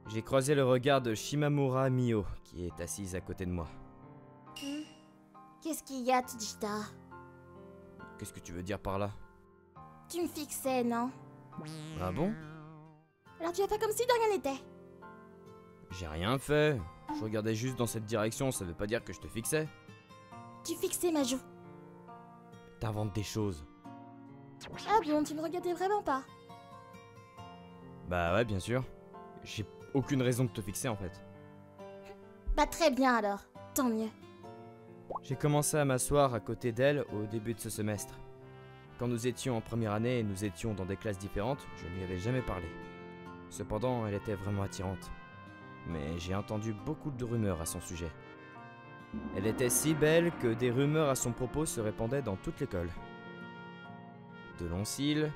J'ai croisé le regard de Shimamura Mio, qui est assise à côté de moi. Qu'est-ce qu'il y a, Tsujita? Qu'est-ce que tu veux dire par là? Tu me fixais, non? Ah bon? Alors tu as fait comme si de rien n'était. J'ai rien fait. Je regardais juste dans cette direction, ça veut pas dire que je te fixais. Tu fixais ma joue. T'inventes des choses. Ah bon, tu me regardais vraiment pas? Bah ouais, bien sûr. J'ai aucune raison de te fixer en fait. Bah très bien alors, tant mieux. J'ai commencé à m'asseoir à côté d'elle au début de ce semestre. Quand nous étions en première année et nous étions dans des classes différentes, je ne lui avais jamais parlé. Cependant, elle était vraiment attirante. Mais j'ai entendu beaucoup de rumeurs à son sujet. Elle était si belle que des rumeurs à son propos se répandaient dans toute l'école. De longs cils,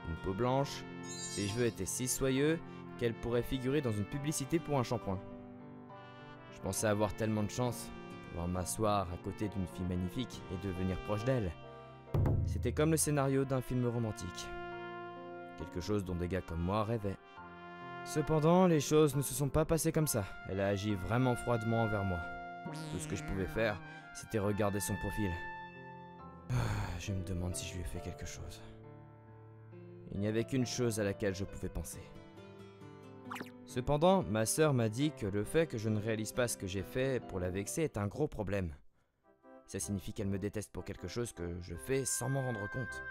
une peau blanche, ses cheveux étaient si soyeux qu'elle pourrait figurer dans une publicité pour un shampoing. Je pensais avoir tellement de chance, pouvoir m'asseoir à côté d'une fille magnifique et devenir proche d'elle. C'était comme le scénario d'un film romantique. Quelque chose dont des gars comme moi rêvaient. Cependant, les choses ne se sont pas passées comme ça. Elle a agi vraiment froidement envers moi. Tout ce que je pouvais faire, c'était regarder son profil. Je me demande si je lui ai fait quelque chose. Il n'y avait qu'une chose à laquelle je pouvais penser. Cependant, ma sœur m'a dit que le fait que je ne réalise pas ce que j'ai fait pour la vexer est un gros problème. Ça signifie qu'elle me déteste pour quelque chose que je fais sans m'en rendre compte.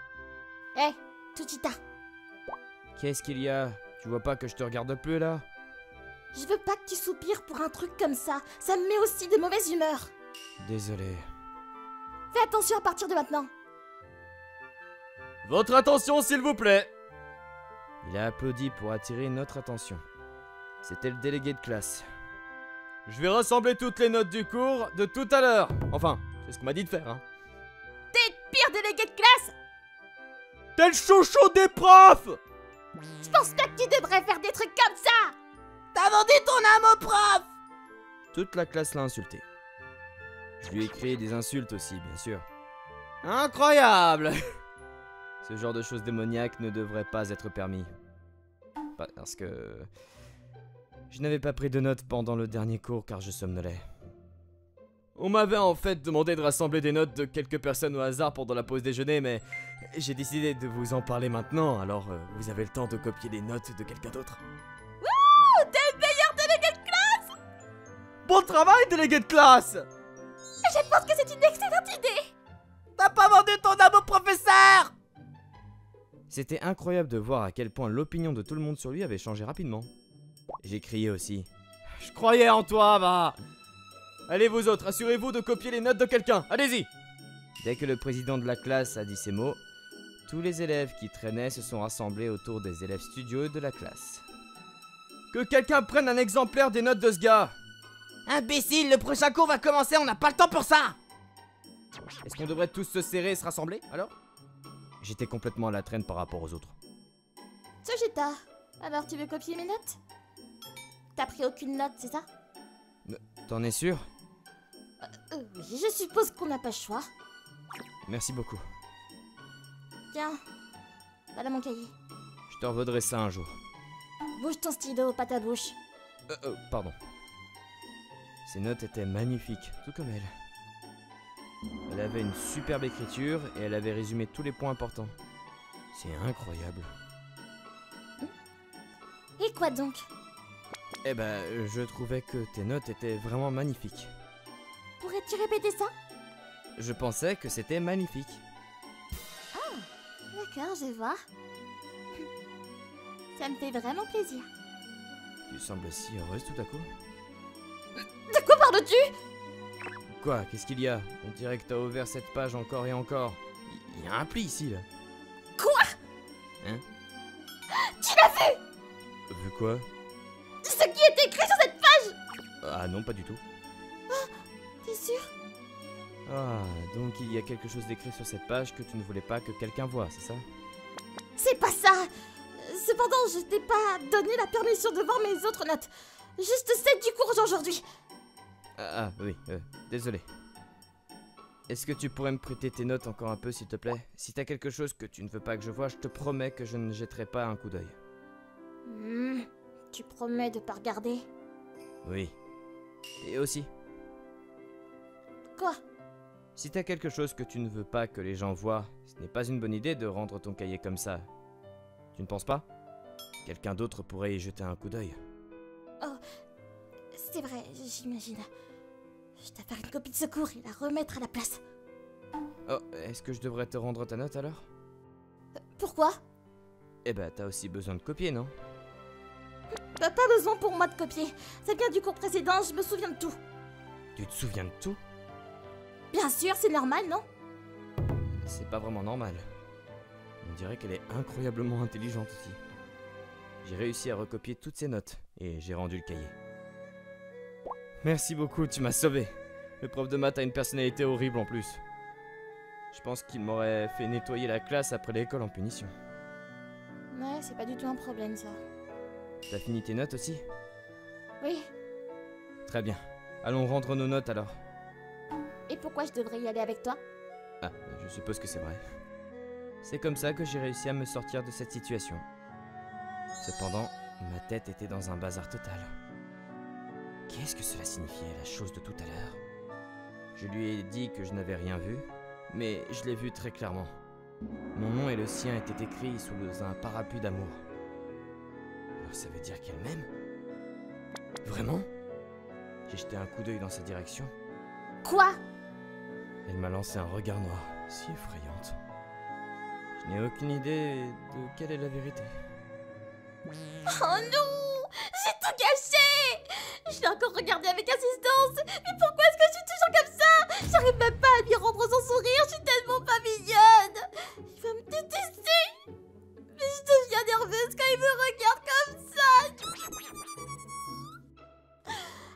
Hé, Tsujita, Qu'est-ce qu'il y a? Tu vois pas que je te regarde plus là? je veux pas que tu soupires pour un truc comme ça. Ça me met aussi de mauvaise humeur. Désolé. Fais attention à partir de maintenant. Votre attention s'il vous plaît! Il a applaudi pour attirer notre attention. C'était le délégué de classe. Je vais rassembler toutes les notes du cours de tout à l'heure. Enfin, c'est ce qu'on m'a dit de faire, hein. T'es pire délégué de classe. T'es le chouchou des profs! Je pense pas que tu devrais faire des trucs comme ça. T'as vendu ton âme au prof! Toute la classe l'a insulté. Je lui ai crié des insultes aussi, bien sûr. Incroyable! Ce genre de choses démoniaques ne devrait pas être permis. Parce que... je n'avais pas pris de notes pendant le dernier cours car je somnolais. On m'avait en fait demandé de rassembler des notes de quelques personnes au hasard pendant la pause déjeuner, mais j'ai décidé de vous en parler maintenant, alors vous avez le temps de copier les notes de quelqu'un d'autre. Wouh, t'es le meilleur délégué de classe. Bon travail, délégué de classe! Je pense que c'est une excellente idée. T'as pas vendu ton âme au professeur! C'était incroyable de voir à quel point l'opinion de tout le monde sur lui avait changé rapidement. J'ai crié aussi. Je croyais en toi, va! Allez vous autres, assurez-vous de copier les notes de quelqu'un, allez-y! Dès que le président de la classe a dit ces mots, tous les élèves qui traînaient se sont rassemblés autour des élèves studios de la classe. Que quelqu'un prenne un exemplaire des notes de ce gars! Imbécile, le prochain cours va commencer, on n'a pas le temps pour ça! Est-ce qu'on devrait tous se serrer et se rassembler, alors? J'étais complètement à la traîne par rapport aux autres. Tsujita, alors tu veux copier mes notes? T'as pris aucune note, c'est ça? T'en es sûr? Oui, je suppose qu'on n'a pas le choix. Merci beaucoup. Tiens, voilà mon cahier. Je te revaudrai ça un jour. Bouge ton stylo, pas ta bouche. Pardon. Ces notes étaient magnifiques, tout comme elle. Elle avait une superbe écriture et elle avait résumé tous les points importants. C'est incroyable. Et quoi donc? Eh ben, je trouvais que tes notes étaient vraiment magnifiques. Pourrais-tu répéter ça? Je pensais que c'était magnifique. Ah, d'accord, je vois. Ça me fait vraiment plaisir. Tu sembles si heureuse tout à coup. De quoi parles-tu? Quoi? Qu'est-ce qu'il y a? On dirait que t'as ouvert cette page encore et encore. Il y a un pli ici, là. Quoi? Hein? Tu l'as vu? Vu quoi? Ce qui est écrit sur cette page? Ah non, pas du tout. T'es sûr? Ah, donc il y a quelque chose d'écrit sur cette page que tu ne voulais pas que quelqu'un voie, c'est ça? C'est pas ça. Cependant, je t'ai pas donné la permission de voir mes autres notes. Juste celle du cours aujourd'hui. Oui, désolé. Est-ce que tu pourrais me prêter tes notes encore un peu, s'il te plaît? Si t'as quelque chose que tu ne veux pas que je voie, je te promets que je ne jetterai pas un coup d'œil. Tu promets de pas regarder? Oui. Et aussi, Quoi? si t'as quelque chose que tu ne veux pas que les gens voient, ce n'est pas une bonne idée de rendre ton cahier comme ça. Tu ne penses pas? Quelqu'un d'autre pourrait y jeter un coup d'œil. C'est vrai, j'imagine. Je dois faire une copie de secours et la remettre à la place. Oh, est-ce que je devrais te rendre ta note alors? Pourquoi? Eh ben, t'as aussi besoin de copier, non? Pas besoin pour moi de copier. Ça vient du cours précédent, je me souviens de tout. Tu te souviens de tout? Bien sûr, c'est normal, non? C'est pas vraiment normal. On dirait qu'elle est incroyablement intelligente aussi. J'ai réussi à recopier toutes ses notes et j'ai rendu le cahier. Merci beaucoup, tu m'as sauvé. Le prof de maths a une personnalité horrible en plus. Je pense qu'il m'aurait fait nettoyer la classe après l'école en punition. Ouais, c'est pas du tout un problème, ça. T'as fini tes notes aussi? Oui. Très bien. Allons rendre nos notes alors. Et pourquoi je devrais y aller avec toi? Ah, je suppose que c'est vrai. C'est comme ça que j'ai réussi à me sortir de cette situation. Cependant, ma tête était dans un bazar total. Qu'est-ce que cela signifiait, la chose de tout à l'heure? Je lui ai dit que je n'avais rien vu, mais je l'ai vu très clairement. Mon nom et le sien étaient écrits sous un parapluie d'amour. Alors ça veut dire qu'elle m'aime? Vraiment? J'ai jeté un coup d'œil dans sa direction. Quoi? Elle m'a lancé un regard noir, si effrayante. Je n'ai aucune idée de quelle est la vérité. Oh non! J'ai tout gâché! Je l'ai encore regardé avec insistance! Mais pourquoi est-ce que je suis toujours comme ça? J'arrive même pas à lui rendre son sourire, je suis tellement pas mignonne! Il va me détester! Mais je deviens nerveuse quand il me regarde comme ça!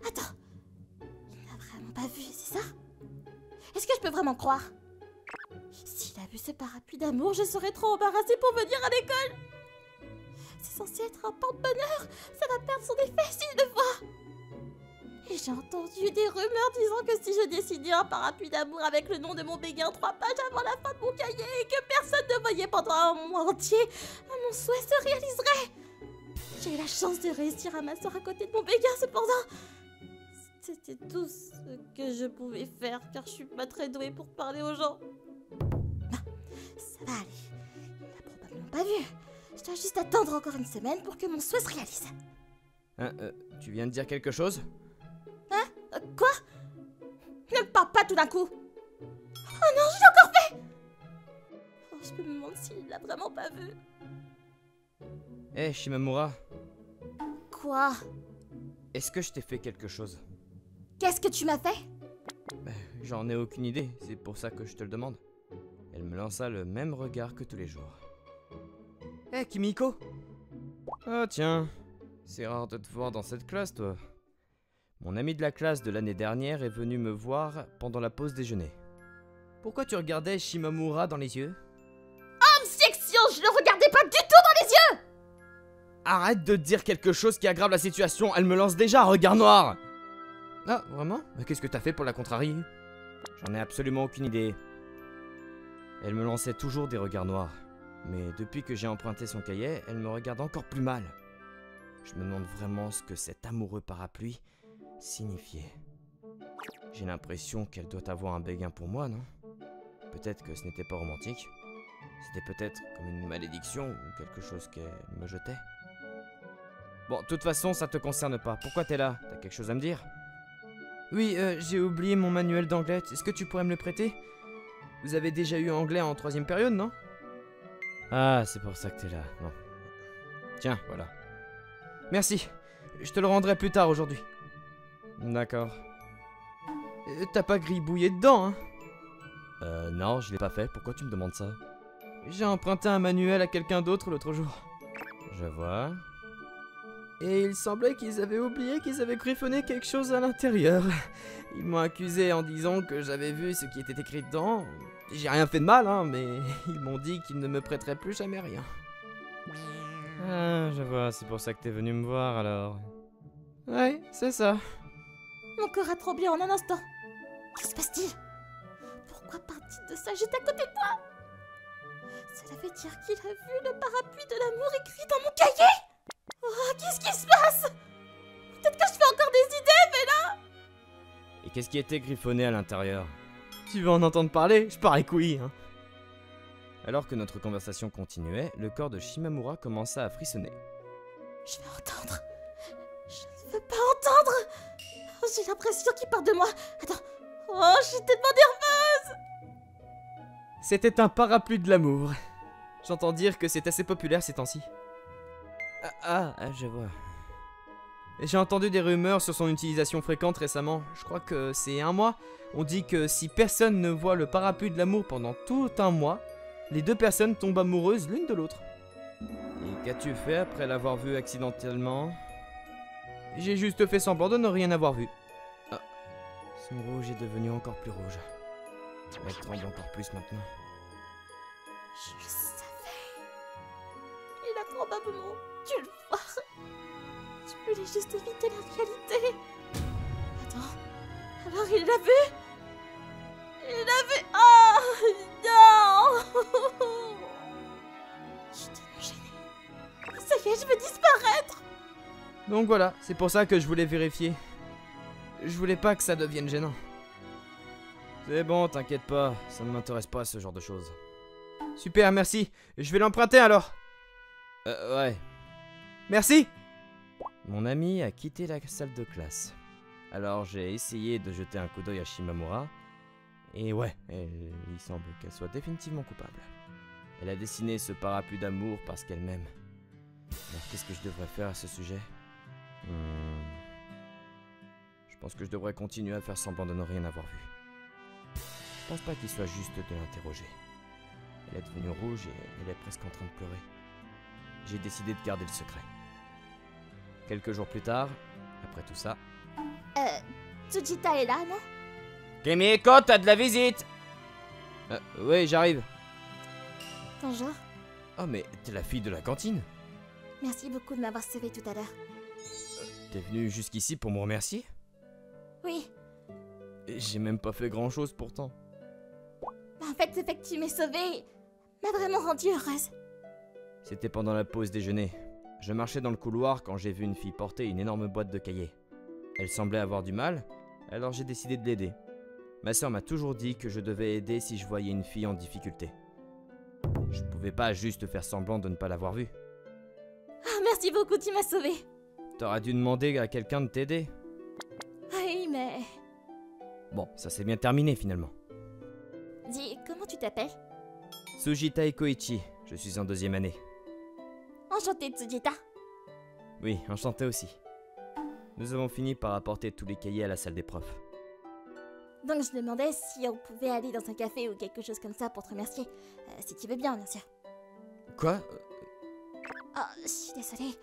Attends! Il n'a vraiment pas vu, c'est ça? Est-ce que je peux vraiment croire? S'il a vu ce parapluie d'amour, je serais trop embarrassée pour venir à l'école! C'est censé être un porte-bonheur, ça va perdre son effet s'il le voit. Et j'ai entendu des rumeurs disant que si je dessinais un parapluie d'amour avec le nom de mon béguin 3 pages avant la fin de mon cahier et que personne ne voyait pendant un mois entier, mon souhait se réaliserait. J'ai eu la chance de réussir à m'asseoir à côté de mon béguin, cependant. C'était tout ce que je pouvais faire car je suis pas très douée pour parler aux gens. Ça va aller, il l'a probablement pas vu. Je dois juste attendre encore une semaine pour que mon souhait se réalise. Hein, tu viens de dire quelque chose? Hein? Quoi? Ne me parle pas tout d'un coup. Oh non, je l'ai encore fait! Oh, je me demande s'il l'a vraiment pas vu. Hé, Shimamura, Quoi? est-ce que je t'ai fait quelque chose? Qu'est-ce que tu m'as fait? J'en ai aucune idée, c'est pour ça que je te le demande. Elle me lança le même regard que tous les jours. Hé, Kimiko! Oh tiens, c'est rare de te voir dans cette classe, toi. Mon ami de la classe de l'année dernière est venu me voir pendant la pause déjeuner. Pourquoi tu regardais Shimamura dans les yeux? Objection, je le regardais pas du tout dans les yeux! Arrête de dire quelque chose qui aggrave la situation, elle me lance déjà un regard noir! Ah, vraiment? Mais qu'est-ce que t'as fait pour la contrarier? J'en ai absolument aucune idée. Elle me lançait toujours des regards noirs. Mais depuis que j'ai emprunté son cahier, elle me regarde encore plus mal. Je me demande vraiment ce que cet amoureux parapluie signifiait. J'ai l'impression qu'elle doit avoir un béguin pour moi, non? Peut-être que ce n'était pas romantique. C'était peut-être comme une malédiction ou quelque chose qu'elle me jetait. Bon, de toute façon, ça te concerne pas. Pourquoi t'es là? T'as quelque chose à me dire? Oui, j'ai oublié mon manuel d'anglais. Est-ce que tu pourrais me le prêter? Vous avez déjà eu anglais en 3e période, non? Ah, c'est pour ça que t'es là. Bon. Tiens, voilà. Merci. Je te le rendrai plus tard aujourd'hui. D'accord. T'as pas gribouillé dedans, hein? Non, je l'ai pas fait. Pourquoi tu me demandes ça? J'ai emprunté un manuel à quelqu'un d'autre l'autre jour. Je vois. Et il semblait qu'ils avaient oublié qu'ils avaient griffonné quelque chose à l'intérieur. Ils m'ont accusé en disant que j'avais vu ce qui était écrit dedans. J'ai rien fait de mal, hein, mais ils m'ont dit qu'ils ne me prêteraient plus jamais rien. Ah, je vois, c'est pour ça que t'es venu me voir alors. Ouais, c'est ça. Mon cœur a tremblé en un instant. Que se passe-t-il? Pourquoi part-il de ça juste à côté de moi? Cela veut dire qu'il a vu le parapluie de l'amour écrit dans mon cahier? Oh, qu'est-ce qui se passe? Peut-être que je fais encore des idées, mais là... Et qu'est-ce qui était griffonné à l'intérieur? Tu veux en entendre parler? Je pars les couilles, hein. Alors que notre conversation continuait, le corps de Shimamura commença à frissonner. Je vais entendre. Je ne veux pas entendre. Oh, j'ai l'impression qu'il part de moi. Attends. Oh, je suis tellement nerveuse. C'était un parapluie de l'amour. J'entends dire que c'est assez populaire ces temps-ci. Je vois. J'ai entendu des rumeurs sur son utilisation fréquente récemment. Je crois que c'est un mois. On dit que si personne ne voit le parapluie de l'amour pendant tout un mois, les deux personnes tombent amoureuses l'une de l'autre. Et qu'as-tu fait après l'avoir vu accidentellement? J'ai juste fait semblant de ne rien avoir vu. Ah, son rouge est devenu encore plus rouge. Elle tremble encore plus maintenant. Je le savais. Il a probablement dû le voir. Je voulais juste éviter la réalité. Attends. Alors il l'a vu? Il l'a vu? Oh non. Je suis tellement gênée. Ça y est, je vais disparaître. Donc voilà, c'est pour ça que je voulais vérifier. Je voulais pas que ça devienne gênant. C'est bon, t'inquiète pas, ça ne m'intéresse pas ce genre de choses. Super, merci. Je vais l'emprunter alors. Ouais. Merci. Mon ami a quitté la salle de classe. Alors j'ai essayé de jeter un coup d'œil à Shimamura. Et ouais, il semble qu'elle soit définitivement coupable. Elle a dessiné ce parapluie d'amour parce qu'elle m'aime. Alors qu'est-ce que je devrais faire à ce sujet? Je pense que je devrais continuer à faire semblant de ne rien avoir vu. Je pense pas qu'il soit juste de l'interroger. Elle est devenue rouge et elle est presque en train de pleurer. J'ai décidé de garder le secret. Quelques jours plus tard, après tout ça... Tsujita est là, non? Kimiko, t'as de la visite. Oui, j'arrive. Bonjour. Oh, mais t'es la fille de la cantine? Merci beaucoup de m'avoir sauvé tout à l'heure. T'es venue jusqu'ici pour me remercier? Oui. J'ai même pas fait grand chose pourtant. En fait, le fait que tu m'aies sauvée m'a vraiment rendue heureuse. C'était pendant la pause déjeuner. Je marchais dans le couloir quand j'ai vu une fille porter une énorme boîte de cahiers. Elle semblait avoir du mal, alors j'ai décidé de l'aider. Ma sœur m'a toujours dit que je devais aider si je voyais une fille en difficulté. Je pouvais pas juste faire semblant de ne pas l'avoir vue. Ah, merci beaucoup, tu m'as sauvée. T'aurais dû demander à quelqu'un de t'aider. Oui, mais... Bon, ça s'est bien terminé finalement. Dis, comment tu t'appelles? Tsujita Koichi, je suis en 2e année. Enchantée, Tsujita. Oui, enchanté aussi. Nous avons fini par apporter tous les cahiers à la salle des profs. Donc je demandais si on pouvait aller dans un café ou quelque chose comme ça pour te remercier. Si tu veux bien, bien sûr. Quoi? Oh, je suis désolée.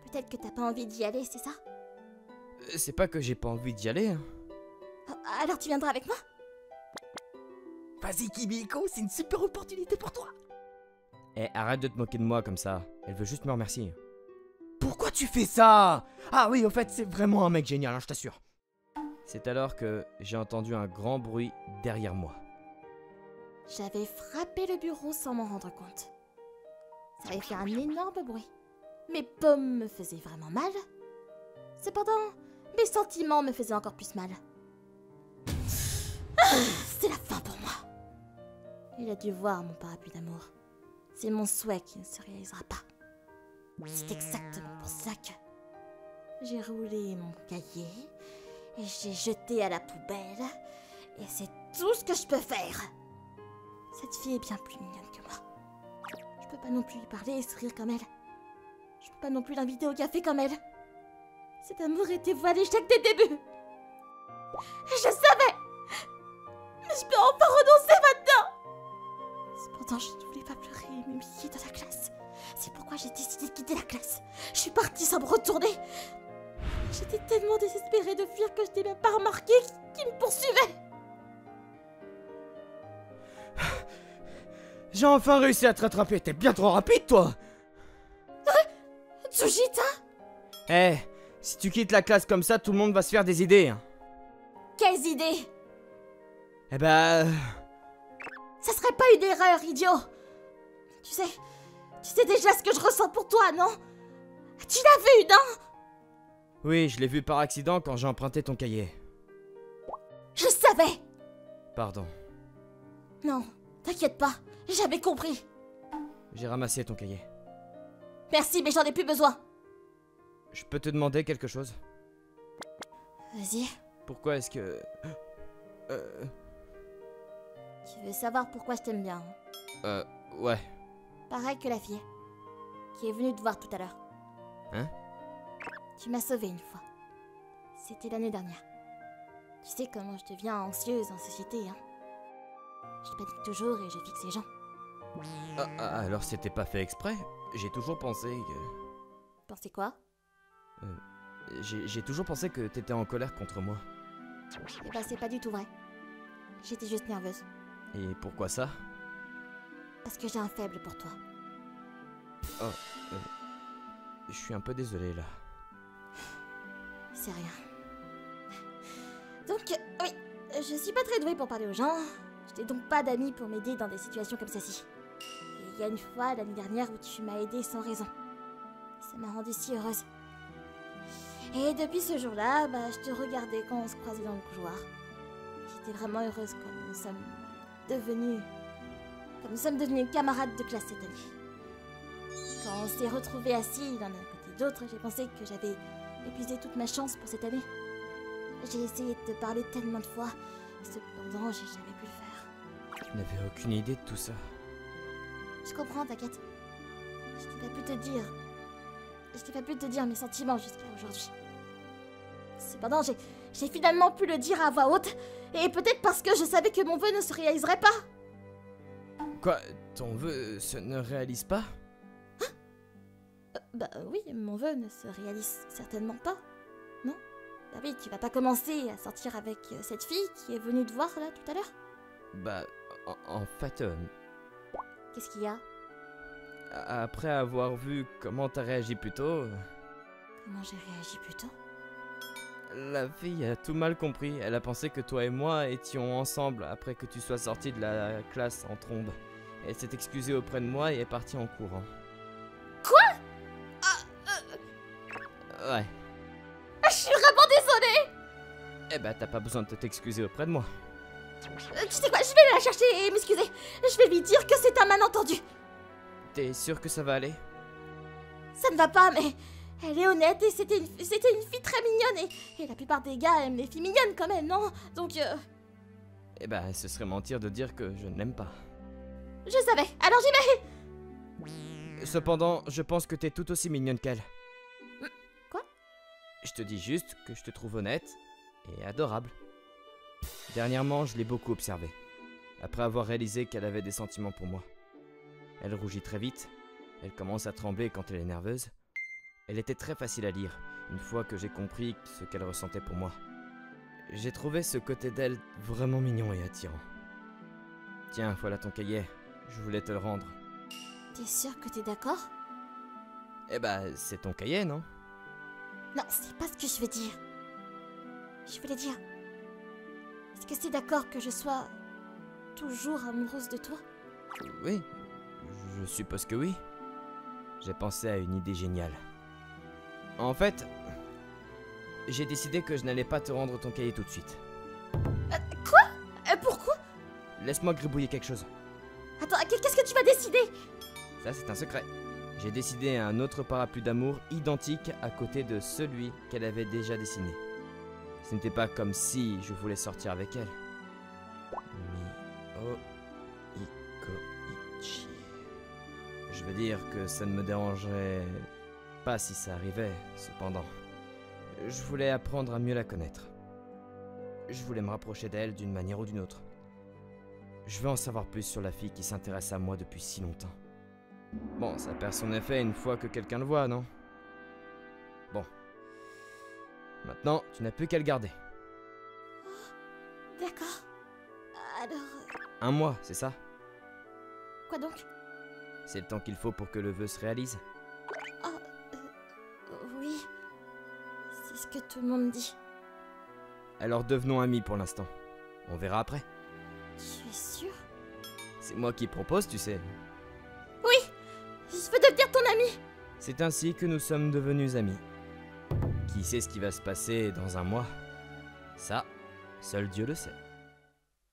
Peut-être que t'as pas envie d'y aller, c'est ça? C'est pas que j'ai pas envie d'y aller, hein. Oh, alors tu viendras avec moi? Vas-y, Kimiko, c'est une super opportunité pour toi. Eh, arrête de te moquer de moi comme ça. Elle veut juste me remercier. Pourquoi tu fais ça? Ah oui, au fait, c'est vraiment un mec génial, hein, je t'assure. C'est alors que j'ai entendu un grand bruit derrière moi. J'avais frappé le bureau sans m'en rendre compte. Ça avait fait un énorme bruit. Mes paumes me faisaient vraiment mal. Cependant, mes sentiments me faisaient encore plus mal. Ah, c'est la fin pour moi. Il a dû voir mon parapluie d'amour. C'est mon souhait qui ne se réalisera pas. C'est exactement pour ça que j'ai roulé mon cahier et j'ai jeté à la poubelle. Et c'est tout ce que je peux faire. Cette fille est bien plus mignonne que moi. Je peux pas non plus lui parler et sourire comme elle. Je peux pas non plus l'inviter au café comme elle. Cet amour était voilé chaque des débuts. Je savais. Mais je peux enfin renoncer maintenant. Cependant, je ne voulais pas pleurer et m'humilier dans la classe. C'est pourquoi j'ai décidé de quitter la classe. Je suis partie sans me retourner. J'étais tellement désespérée de fuir que je n'ai même pas remarqué qu'il me poursuivait. J'ai enfin réussi à te rattraper, t'es bien trop rapide toi! Tsujita? Eh, si tu quittes la classe comme ça, tout le monde va se faire des idées. Hein. Quelles idées? Eh ben... Ça serait pas une erreur, idiot! Tu sais déjà ce que je ressens pour toi, non? Tu l'as vu, non? Oui, je l'ai vu par accident quand j'ai emprunté ton cahier. Je savais! Pardon. Non, t'inquiète pas, j'avais compris. J'ai ramassé ton cahier. Merci, mais j'en ai plus besoin. Je peux te demander quelque chose? Vas-y. Pourquoi est-ce que... Tu veux savoir pourquoi je t'aime bien? Ouais. Pareil que la fille qui est venue te voir tout à l'heure. Hein? Tu m'as sauvée une fois. C'était l'année dernière. Tu sais comment je deviens anxieuse en société, hein? Je panique toujours et je fixe les gens. Alors c'était pas fait exprès? J'ai toujours pensé que... Pensez quoi? J'ai toujours pensé que t'étais en colère contre moi. Eh ben, c'est pas du tout vrai. J'étais juste nerveuse. Et pourquoi ça? Parce que j'ai un faible pour toi. Je suis un peu désolé là. C'est rien. Donc, oui, je suis pas très douée pour parler aux gens. Je n'ai donc pas d'amis pour m'aider dans des situations comme celle-ci. Et il y a une fois, l'année dernière, où tu m'as aidée sans raison. Ça m'a rendue si heureuse. Et depuis ce jour-là, je te regardais quand on se croisait dans le couloir. J'étais vraiment heureuse quand nous sommes devenus camarades de classe cette année. Quand on s'est retrouvés assis l'un à côté de l'autre, j'ai pensé que j'avais épuisé toute ma chance pour cette année. J'ai essayé de te parler tellement de fois, cependant j'ai jamais pu le faire. Je n'avais aucune idée de tout ça. Je comprends, t'inquiète. Je t'ai pas pu te dire mes sentiments jusqu'à aujourd'hui. Cependant, j'ai finalement pu le dire à voix haute, et peut-être parce que je savais que mon vœu ne se réaliserait pas. Quoi? Ton vœu se ne réalise pas? Oui, mon vœu ne se réalise certainement pas. Non? Bah oui, tu vas pas commencer à sortir avec cette fille qui est venue te voir là tout à l'heure? En fait... Qu'est-ce qu'il y a? Après avoir vu comment t'as réagi plus tôt... Comment j'ai réagi plus tôt? La fille a tout mal compris. Elle a pensé que toi et moi étions ensemble après que tu sois sorti de la classe en trombe. Elle s'est excusée auprès de moi et est partie en courant. Quoi? Ouais. Je suis vraiment désolée! Eh ben, t'as pas besoin de t'excuser auprès de moi. Tu sais quoi, je vais la chercher et m'excuser. Je vais lui dire que c'est un malentendu. T'es sûr que ça va aller? Ça ne va pas, mais elle est honnête et c'était une fille très mignonne. Et la plupart des gars aiment les filles mignonnes quand même, non? Donc, Eh ben, ce serait mentir de dire que je ne l'aime pas. je savais, alors j'y vais! Cependant, je pense que t'es tout aussi mignonne qu'elle. Quoi? Je te dis juste que je te trouve honnête et adorable. Dernièrement, je l'ai beaucoup observée, après avoir réalisé qu'elle avait des sentiments pour moi. Elle rougit très vite, elle commence à trembler quand elle est nerveuse. Elle était très facile à lire, une fois que j'ai compris ce qu'elle ressentait pour moi. J'ai trouvé ce côté d'elle vraiment mignon et attirant. Tiens, voilà ton cahier, je voulais te le rendre. T'es sûr que t'es d'accord? Eh ben, c'est ton cahier, non? Non, c'est pas ce que je veux dire. Je voulais dire... Est-ce que c'est d'accord que je sois toujours amoureuse de toi? Oui, je suppose que oui. J'ai pensé à une idée géniale. En fait, j'ai décidé que je n'allais pas te rendre ton cahier tout de suite. Pourquoi? Laisse-moi gribouiller quelque chose. Attends, qu'est-ce que tu vas décider? Ça, c'est un secret. J'ai décidé un autre parapluie d'amour identique à côté de celui qu'elle avait déjà dessiné. Ce n'était pas comme si je voulais sortir avec elle. Mi-o-iko-ichi. Je veux dire que ça ne me dérangerait pas si ça arrivait, cependant. Je voulais apprendre à mieux la connaître. Je voulais me rapprocher d'elle d'une manière ou d'une autre. Je veux en savoir plus sur la fille qui s'intéresse à moi depuis si longtemps. Bon, ça perd son effet une fois que quelqu'un le voit, non? Bon. Maintenant, tu n'as plus qu'à le garder. D'accord. Alors... 1 mois, c'est ça? Quoi donc? C'est le temps qu'il faut pour que le vœu se réalise. Oui. C'est ce que tout le monde dit. Alors devenons amis pour l'instant. On verra après. Tu es sûr? C'est moi qui propose, tu sais. Oui! Je veux devenir ton ami! C'est ainsi que nous sommes devenus amis. Qui sait ce qui va se passer dans un mois? Ça, seul Dieu le sait.